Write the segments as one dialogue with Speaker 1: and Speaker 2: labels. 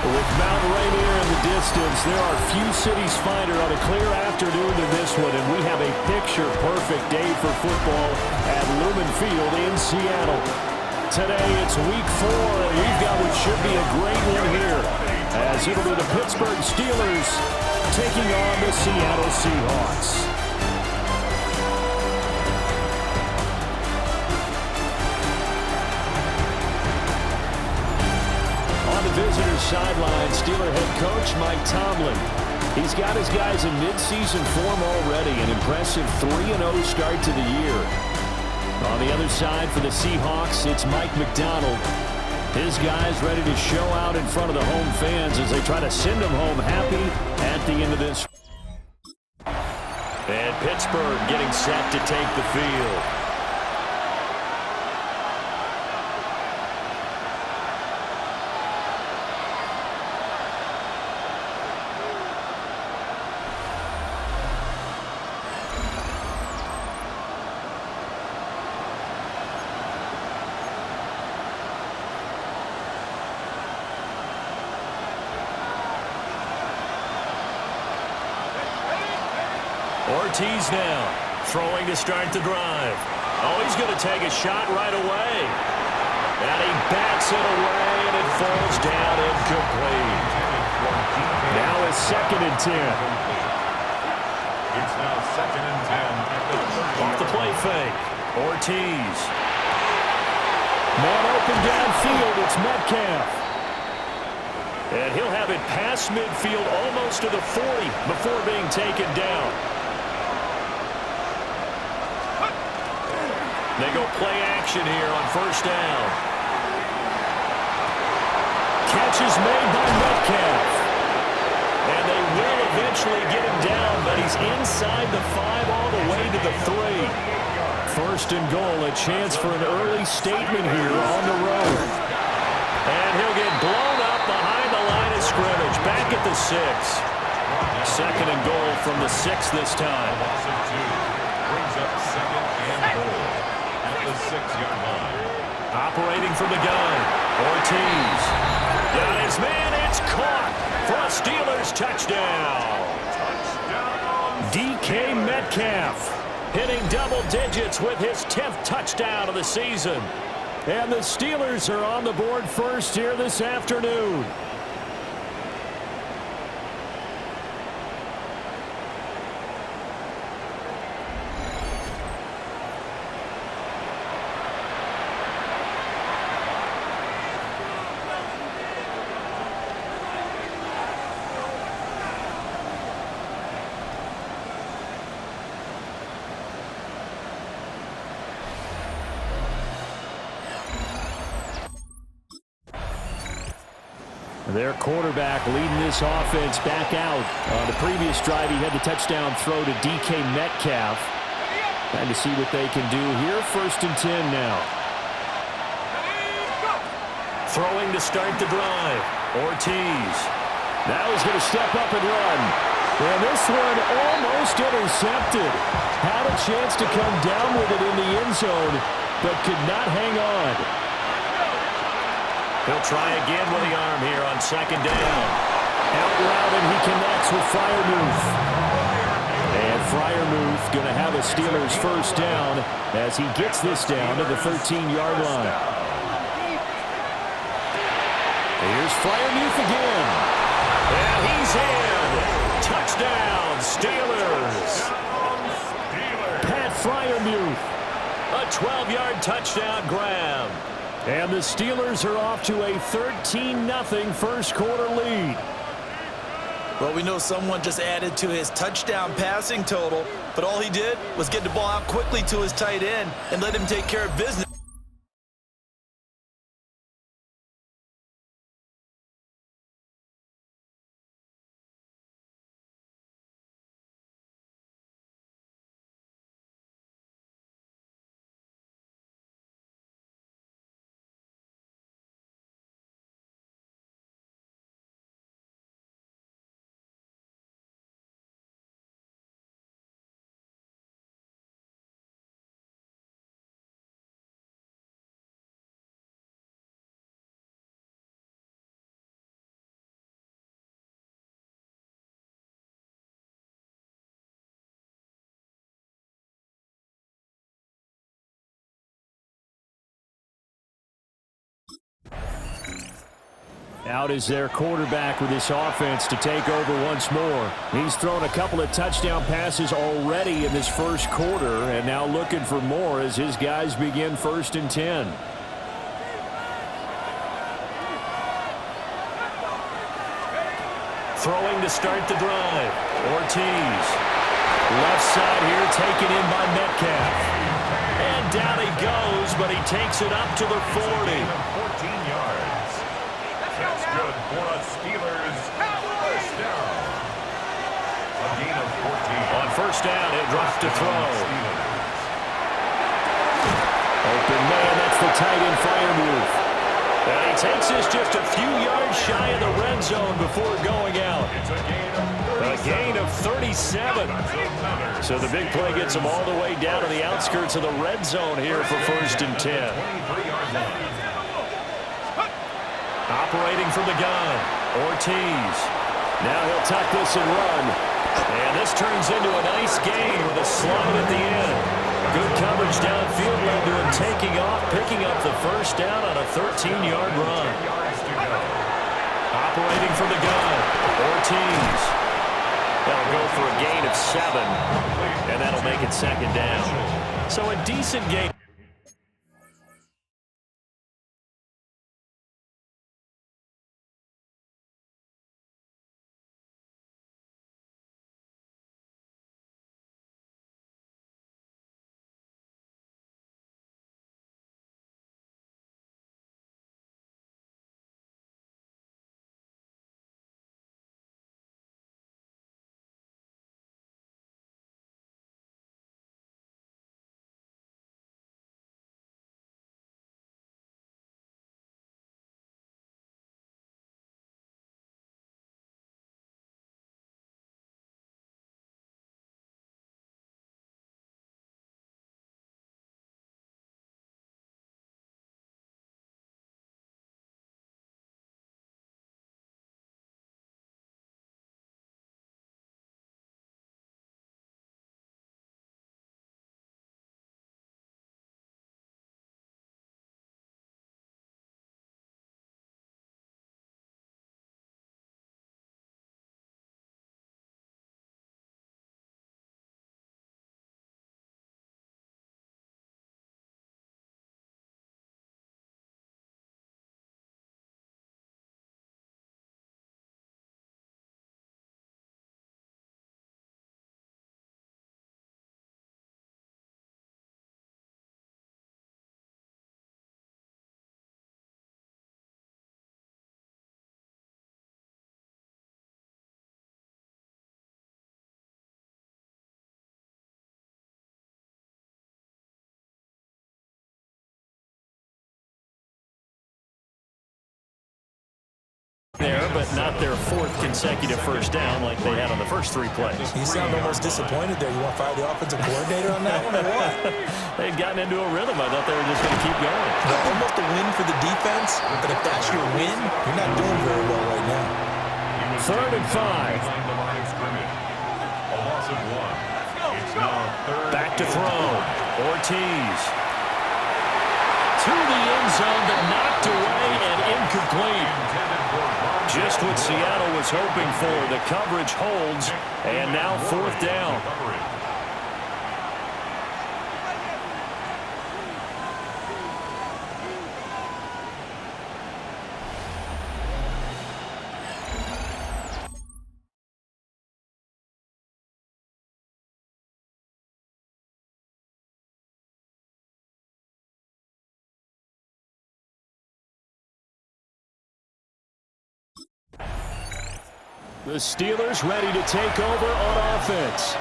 Speaker 1: With Mount Rainier in the distance, there are few cities finer on a clear afternoon than this one, and we have a picture-perfect day for football at Lumen Field in Seattle. Today, it's Week 4, and we've got what should be a great one here, as it'll be the Pittsburgh Steelers taking on the Seattle Seahawks. Visitor's sideline, Steeler head coach Mike Tomlin. He's got his guys in midseason form already, an impressive 3-0 start to the year. On the other side for the Seahawks, it's Mike McDonald. His guys ready to show out in front of the home fans as they try to send them home happy at the end of this. And Pittsburgh getting set to take the field. Ortiz now, throwing to start the drive. Oh, he's going to take a shot right away. And he bats it away, and it falls down incomplete. Now it's 2nd and 10.
Speaker 2: It's now 2nd and 10.
Speaker 1: Off the play fake. Ortiz. Man open downfield, it's Metcalf. And he'll have it past midfield almost to the 40 before being taken down. They go play action here on 1st down. Catch is made by Metcalf. And they will eventually get him down, but he's inside the 5 all the way to the 3. 1st and goal, a chance for an early statement here on the road. And he'll get blown up behind the line of scrimmage, back at the 6. 2nd and goal from the 6 this time.
Speaker 2: Brings up 2nd and goal. The 6-yard line.
Speaker 1: Operating from the gun, Ortiz. Got his man, it's caught for a Steelers touchdown. DK Metcalf hitting double digits with his 10th touchdown of the season. And the Steelers are on the board first here this afternoon. Their quarterback leading this offense back out. On the previous drive, he had the touchdown throw to DK Metcalf. Trying to see what they can do here. 1st and 10 now. Throwing to start the drive. Ortiz. Now he's going to step up and run. And this one almost intercepted. Had a chance to come down with it in the end zone, but could not hang on. He'll try again with the arm here on 2nd down. Out route, and he connects with Freiermuth. And Freiermuth going to have a Steelers 1st down as he gets this down to the 13-yard line. Here's Freiermuth again. And he's in. Touchdown, Steelers. Pat Freiermuth. A 12-yard touchdown grab. And the Steelers are off to a 13-0 first quarter lead.
Speaker 3: Well, we know someone just added to his touchdown passing total, but all he did was get the ball out quickly to his tight end and let him take care of business.
Speaker 1: Out is their quarterback with this offense to take over once more. He's thrown a couple of touchdown passes already in this first quarter, and now looking for more as his guys begin 1st and 10. Throwing to start the drive. Ortiz. Left side here taken in by Metcalf. And down he goes, but he takes it up to the 40.
Speaker 2: 14 yards. That's good for a Steelers first down. A gain of 14.
Speaker 1: On first down, he'll drop to throw. Open man, that's the tight end fire move. And he takes this just a few yards shy of the red zone before going out.
Speaker 2: It's a
Speaker 1: gain of 37. So the big play gets him all the way down to the outskirts of the red zone here for 1st and 10. Operating from the gun, Ortiz. Now he'll tuck this and run. And this turns into a nice gain with a slide at the end. Good coverage downfield led to him taking off, picking up the first down on a 13-yard run. Operating from the gun, Ortiz. That'll go for a gain of 7, and that'll make it 2nd down. So a decent gain. There, but not their 4th consecutive first down like they had on the first 3 plays.
Speaker 3: You sound almost disappointed there. You want to fire the offensive coordinator on that one or what?
Speaker 1: They'd gotten into a rhythm. I thought they were just going to keep going.
Speaker 3: Well, almost a win for the defense, but if that's your win, you're not doing very well right now.
Speaker 1: 3rd and 5.
Speaker 2: A loss of 1. It's now 3rd.
Speaker 1: Back to throw. Ortiz. To the end zone, but knocked away and incomplete. Just what Seattle was hoping for. The coverage holds, and now 4th down. The Steelers ready to take over on offense.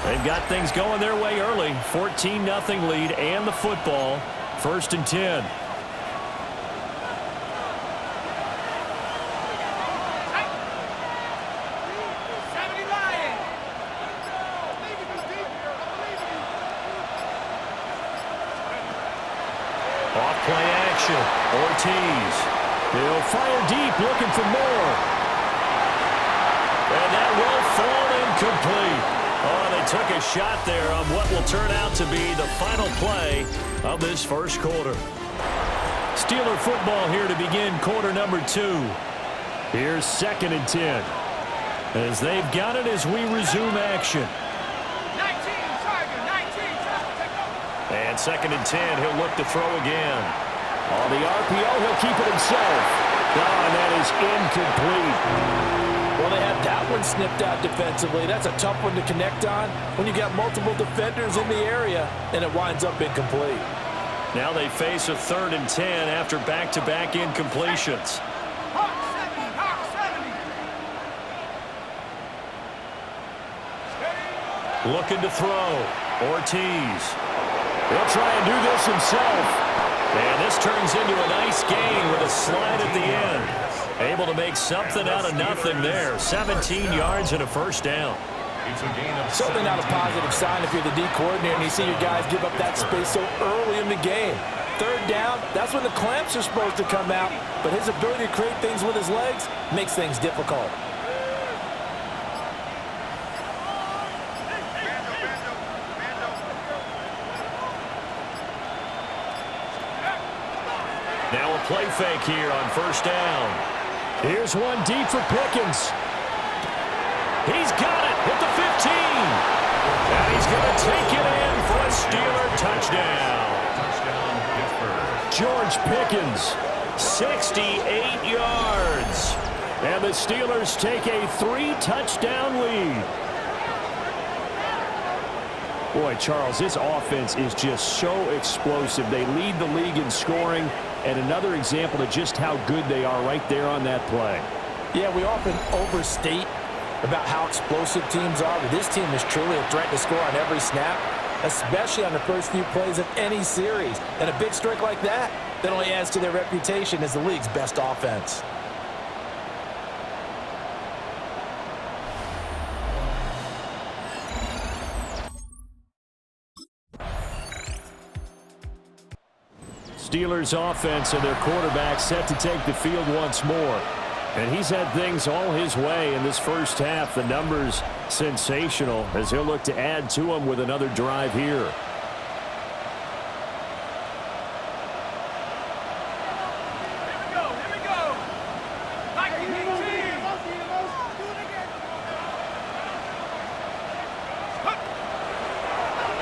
Speaker 1: They've got things going their way early. 14-0 lead and the football. 1st and 10. Off play action. Ortiz. He'll fire deep, looking for more. And that will fall incomplete. Oh, they took a shot there on what will turn out to be the final play of this first quarter. Steeler football here to begin quarter number 2. Here's 2nd and 10. As they've got it as we resume action.
Speaker 4: 19, Tiger, 19.
Speaker 1: And 2nd and 10, he'll look to throw again. On the RPO, he'll keep it himself. And that is incomplete.
Speaker 3: Well, they had that one snipped out defensively. That's a tough one to connect on when you got multiple defenders in the area, and it winds up incomplete.
Speaker 1: Now they face a 3rd and 10 after back-to-back incompletions.
Speaker 4: Hawk 70, Hawk 70.
Speaker 1: Looking to throw. Ortiz. He'll try and do this himself. And this turns into a nice gain with a slide at the end. Able to make something out of nothing there. 17 yards and a first down.
Speaker 2: It's a gain of
Speaker 3: Certainly not a positive sign if you're the D coordinator and you see your guys give up that space so early in the game. 3rd down, that's when the clamps are supposed to come out. But his ability to create things with his legs makes things difficult.
Speaker 1: Now a play fake here on 1st down. Here's one deep for Pickens. He's got it at the 15. And he's going to take it in for a Steeler touchdown.
Speaker 2: Touchdown, Pittsburgh.
Speaker 1: George Pickens, 68 yards. And the Steelers take a 3-touchdown lead. Boy, Charles, this offense is just so explosive. They lead the league in scoring, and another example of just how good they are right there on that play.
Speaker 3: Yeah, we often overstate about how explosive teams are, but this team is truly a threat to score on every snap, especially on the first few plays of any series. And a big strike like that only adds to their reputation as the league's best offense.
Speaker 1: Steelers offense and their quarterback set to take the field once more. And he's had things all his way in this first half. The numbers sensational as he'll look to add to them with another drive here.
Speaker 4: Here we go. Viking team.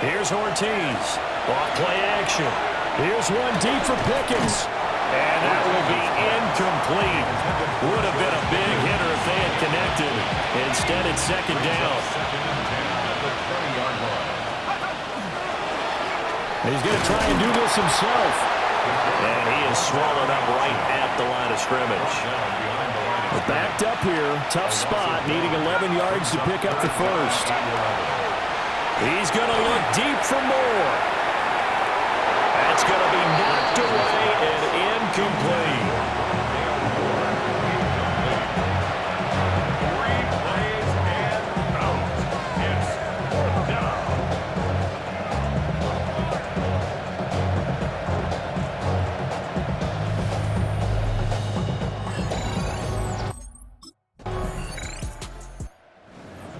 Speaker 1: Here's Ortiz. Off play action. Here's one deep for Pickens. And that will be incomplete. Would have been a big hitter if they had connected. Instead, it's 2nd down. He's going to try and do this himself. And he is swallowed up right at the line of scrimmage. We're backed up here. Tough spot, needing 11 yards to pick up the first. He's going to look deep for more. That's going to be knocked away and incomplete.
Speaker 2: 3 plays and out. It's 4th down.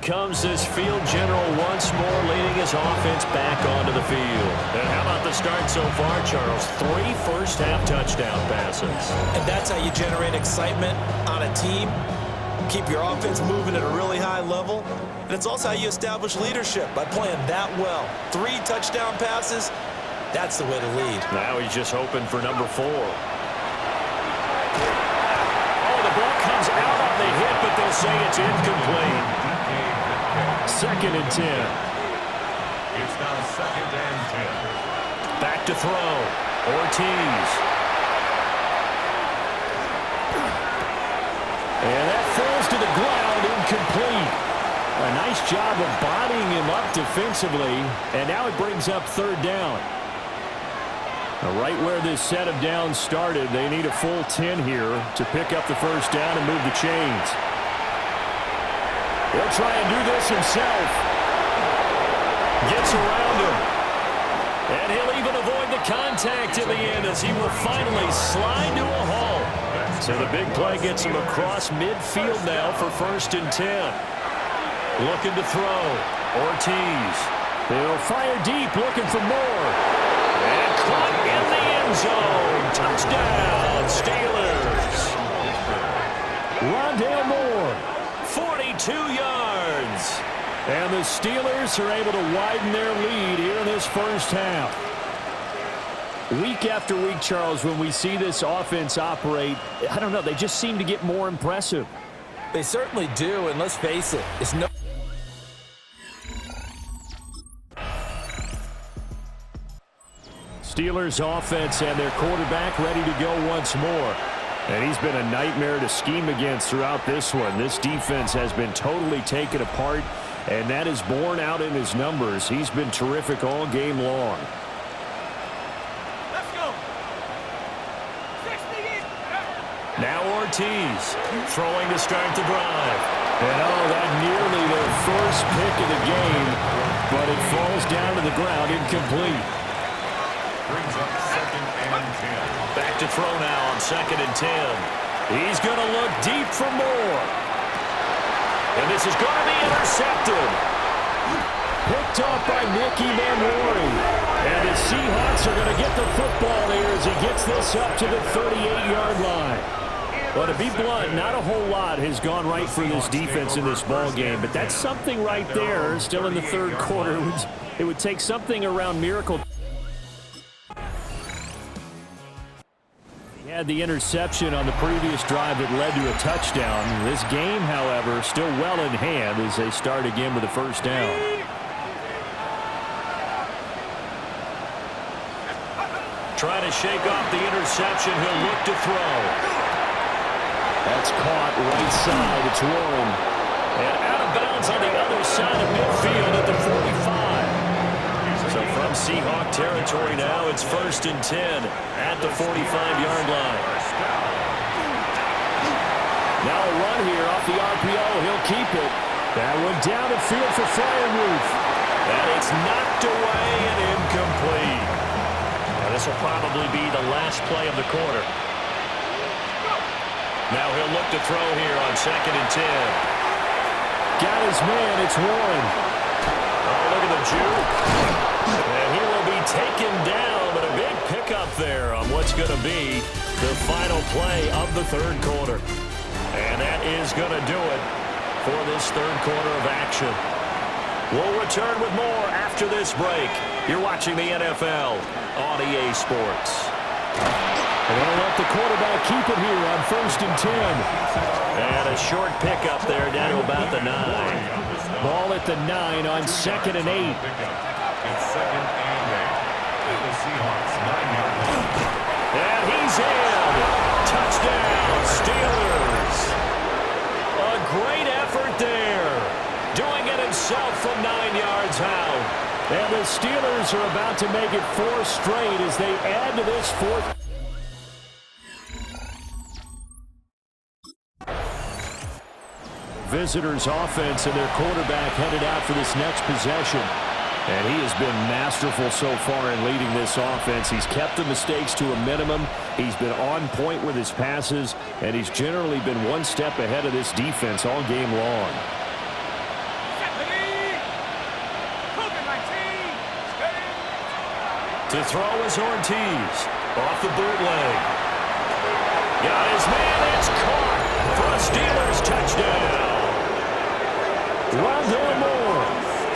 Speaker 1: Comes this field general once more, leading his offense back onto the field. And how about the start so far, Charles? 3 first-half touchdown passes.
Speaker 3: And that's how you generate excitement on a team, keep your offense moving at a really high level, and it's also how you establish leadership by playing that well. 3 touchdown passes, that's the way to lead.
Speaker 1: Now he's just hoping for number 4. Oh, the ball comes out on the hit, but they'll say it's incomplete. 2nd and 10.
Speaker 2: It's now 2nd and 10.
Speaker 1: Back to throw. Ortiz. And that falls to the ground, incomplete. A nice job of bodying him up defensively, and now it brings up 3rd down. Now, right where this set of downs started, they need a full 10 here to pick up the first down and move the chains. He'll try and do this himself. Gets around him. And he'll even avoid the contact in the end as he will finally slide to a halt. So the big play gets him across midfield now for 1st and 10. Looking to throw. Ortiz. He'll fire deep, looking for more. And caught in the end end zone. Touchdown, Steelers.
Speaker 3: Rondale Moore.
Speaker 1: 42 yards. And the Steelers are able to widen their lead here in this first half. Week after week, Charles, when we see this offense operate, I don't know, they just seem to get more impressive.
Speaker 3: They certainly do, and let's face it, it's no...
Speaker 1: Steelers offense and their quarterback ready to go once more. And he's been a nightmare to scheme against throughout this one. This defense has been totally taken apart, and that is borne out in his numbers. He's been terrific all game long.
Speaker 4: Let's go. 60.
Speaker 1: Now Ortiz throwing to start the drive. And that nearly their first pick of the game, but it falls down to the ground incomplete.
Speaker 2: Brings up 2nd and 10.
Speaker 1: Back to throw now on 2nd and 10. He's going to look deep for more. And this is going to be intercepted. Picked off by Nicky Manwari. And the Seahawks are going to get the football there as he gets this up to the 38-yard line. Well, to be blunt, not a whole lot has gone right for this defense in this ball game, but that's something right there. Still in the third quarter. It would take something around miracle. He had the interception on the previous drive that led to a touchdown. This game, however, still well in hand as they start again with a first down. Trying to shake off the interception. He'll look to throw. That's caught right side. It's Warren. And out of bounds on the other side of midfield at the 45. So from Seahawk territory now, it's 1st and 10 at the 45-yard line. Now a run here off the RPO. He'll keep it. That one down the field for Freiermuth. And it's knocked away and incomplete. Now this will probably be the last play of the quarter. Now he'll look to throw here on 2nd and 10. Got his man. It's Warren. Oh, look at the juke. And he will be taken down, but a big pickup there on what's going to be the final play of the third quarter. And that is going to do it for this third quarter of action. We'll return with more after this break. You're watching the NFL on EA Sports. And they'll let the quarterback keep it here on 1st and 10. And a short pickup there down to about the 9. Ball at the 9 on 2nd and 8.
Speaker 2: It's 2nd and 8. The Seahawks 9-yard line.
Speaker 1: And he's in. Touchdown, Steelers. A great effort there. Doing it himself from 9 yards out. And the Steelers are about to make it 4 straight as they add to this fourth. Visitors offense and their quarterback headed out for this next possession. And he has been masterful so far in leading this offense. He's kept the mistakes to a minimum. He's been on point with his passes, and he's generally been one step ahead of this defense all game long. To throw is Ortiz. Off the bootleg. Got his man. It's caught for a Steelers touchdown. Rondale Moore,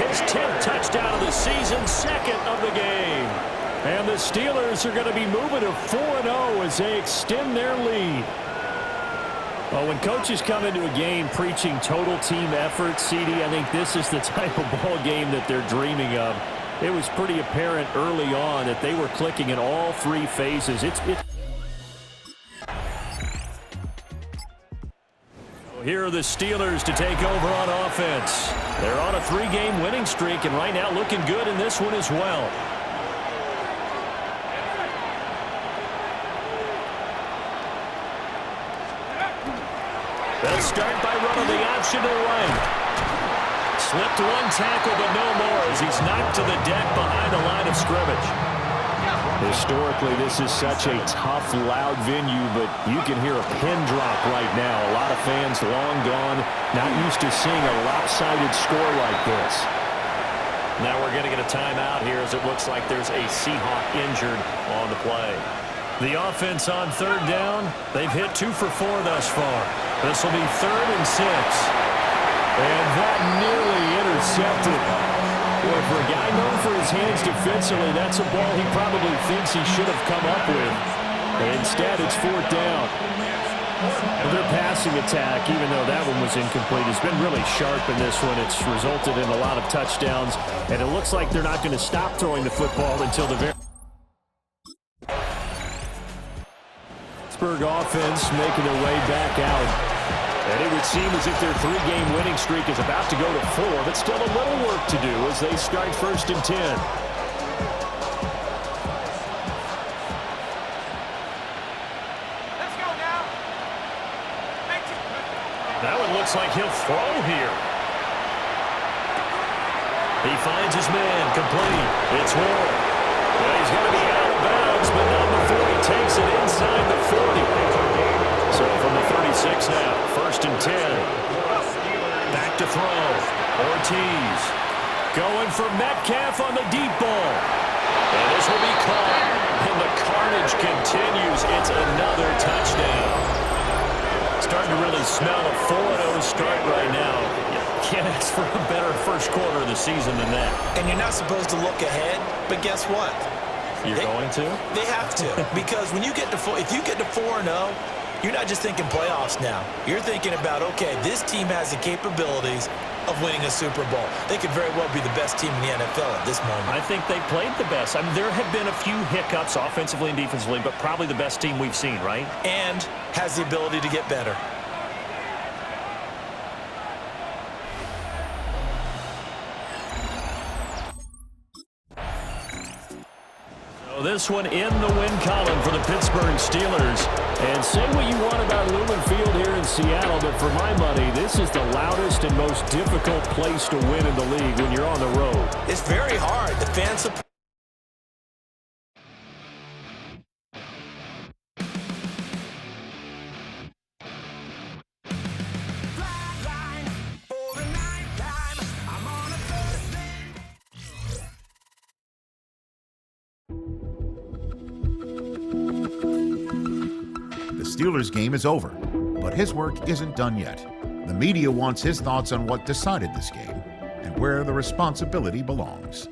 Speaker 1: his 10th touchdown of the season, 2nd of the game. And the Steelers are going to be moving to 4-0 as they extend their lead. Well, when coaches come into a game preaching total team effort, CD, I think this is the type of ball game that they're dreaming of. It was pretty apparent early on that they were clicking in all 3 phases. Here are the Steelers to take over on offense. They're on a 3-game winning streak, and right now looking good in this one as well. They'll start by running the option to the right. Slipped one tackle, but no more as he's knocked to the deck behind the line of scrimmage. Historically, this is such a tough, loud venue, but you can hear a pin drop right now. A lot of fans long gone, not used to seeing a lopsided score like this. Now we're going to get a timeout here as it looks like there's a Seahawk injured on the play. The offense on third down, they've hit 2 for 4 thus far. This will be 3rd and 6. And that nearly intercepted. Boy, for a guy known for his hands defensively, that's a ball he probably thinks he should have come up with. And instead, it's 4th down. Their passing attack, even though that one was incomplete, has been really sharp in this one. It's resulted in a lot of touchdowns, and it looks like they're not going to stop throwing the football until the very... Pittsburgh offense making their way back out. And it would seem as if their 3-game winning streak is about to go to 4, but still a little work to do as they start 1st and 10. That one looks like he'll throw here. He finds his man, complete. It's Ward. Well, he's going to be out of bounds, but not before he takes it inside the 40. So from the 36 now, 1st and 10. Back to throw. Ortiz going for Metcalf on the deep ball. And this will be caught. And the carnage continues. It's another touchdown. Starting to really smell a 4-0 start right now. Can't ask for a better first quarter of the season than that.
Speaker 3: And you're not supposed to look ahead, but guess what?
Speaker 1: You're going to?
Speaker 3: They have to. Because when you get to if you get to 4-0, you're not just thinking playoffs now. You're thinking about, okay, this team has the capabilities of winning a Super Bowl. They could very well be the best team in the NFL at this moment.
Speaker 1: I think they played the best. I mean, there have been a few hiccups offensively and defensively, but probably the best team we've seen, right?
Speaker 3: And has the ability to get better.
Speaker 1: So this one in the win column for the Pittsburgh Steelers. And say what you want about Lumen Field here in Seattle, but for my money, this is the loudest and most difficult place to win in the league when you're on the road.
Speaker 3: It's very hard. The fan support.
Speaker 5: The Steelers game is over, but his work isn't done yet. The media wants his thoughts on what decided this game and where the responsibility belongs.